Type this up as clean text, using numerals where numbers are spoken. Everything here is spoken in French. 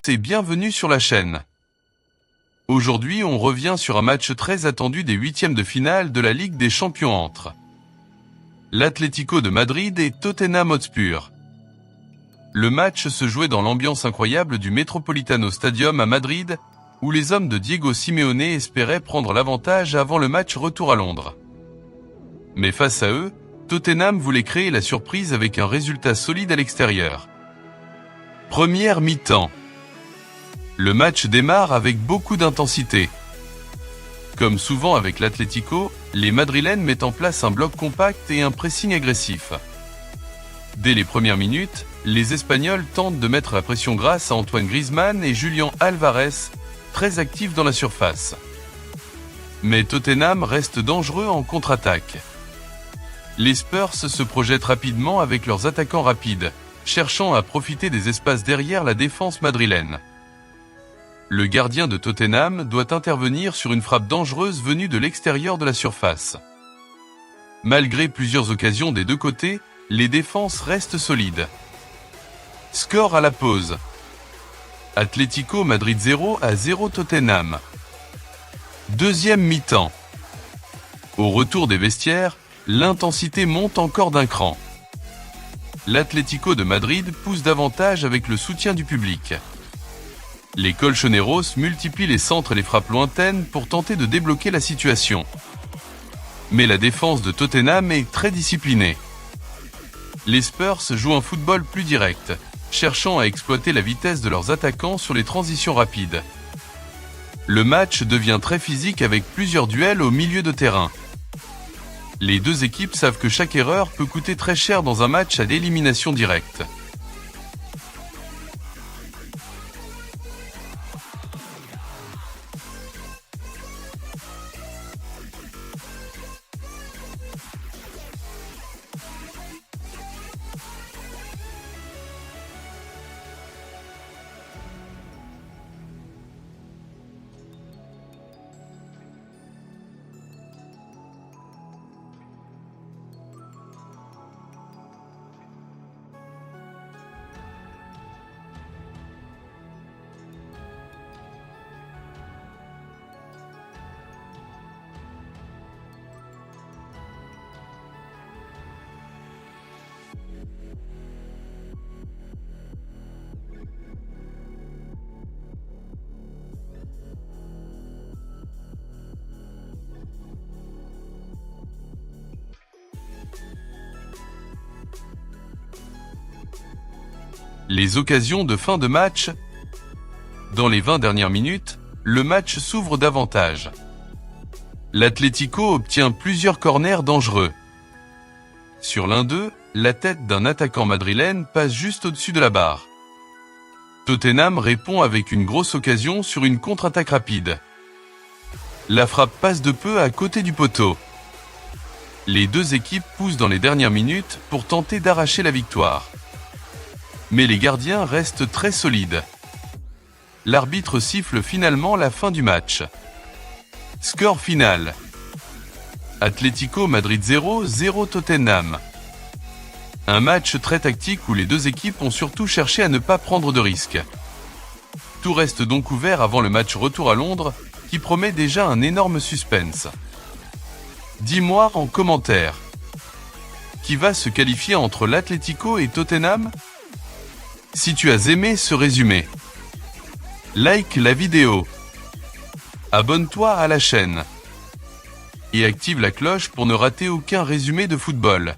et bienvenue sur la chaîne. Aujourd'hui, on revient sur un match très attendu des huitièmes de finale de la Ligue des Champions entre l'Atlético de Madrid et Tottenham Hotspur. Le match se jouait dans l'ambiance incroyable du Metropolitano Stadium à Madrid, où les hommes de Diego Simeone espéraient prendre l'avantage avant le match retour à Londres. Mais face à eux, Tottenham voulait créer la surprise avec un résultat solide à l'extérieur. Première mi-temps. Le match démarre avec beaucoup d'intensité. Comme souvent avec l'Atlético, les Madrilènes mettent en place un bloc compact et un pressing agressif. Dès les premières minutes, les Espagnols tentent de mettre la pression grâce à Antoine Griezmann et Julián Álvarez, très actifs dans la surface. Mais Tottenham reste dangereux en contre-attaque. Les Spurs se projettent rapidement avec leurs attaquants rapides, cherchant à profiter des espaces derrière la défense madrilène. Le gardien de Tottenham doit intervenir sur une frappe dangereuse venue de l'extérieur de la surface. Malgré plusieurs occasions des deux côtés, les défenses restent solides. Score à la pause. Atlético Madrid 0-0 Tottenham. Deuxième mi-temps. Au retour des vestiaires, l'intensité monte encore d'un cran. L'Atlético de Madrid pousse davantage avec le soutien du public. Les colchoneros multiplient les centres et les frappes lointaines pour tenter de débloquer la situation. Mais la défense de Tottenham est très disciplinée. Les Spurs jouent un football plus direct, cherchant à exploiter la vitesse de leurs attaquants sur les transitions rapides. Le match devient très physique avec plusieurs duels au milieu de terrain. Les deux équipes savent que chaque erreur peut coûter très cher dans un match à l'élimination directe. Les occasions de fin de match. Dans les 20 dernières minutes, le match s'ouvre davantage. L'Atlético obtient plusieurs corners dangereux. Sur l'un d'eux, la tête d'un attaquant madrilène passe juste au-dessus de la barre. Tottenham répond avec une grosse occasion sur une contre-attaque rapide. La frappe passe de peu à côté du poteau. Les deux équipes poussent dans les dernières minutes pour tenter d'arracher la victoire. Mais les gardiens restent très solides. L'arbitre siffle finalement la fin du match. Score final. Atlético Madrid 0-0 Tottenham. Un match très tactique où les deux équipes ont surtout cherché à ne pas prendre de risques. Tout reste donc ouvert avant le match retour à Londres, qui promet déjà un énorme suspense. Dis-moi en commentaire. Qui va se qualifier entre l'Atlético et Tottenham ? Si tu as aimé ce résumé, like la vidéo, abonne-toi à la chaîne et active la cloche pour ne rater aucun résumé de football.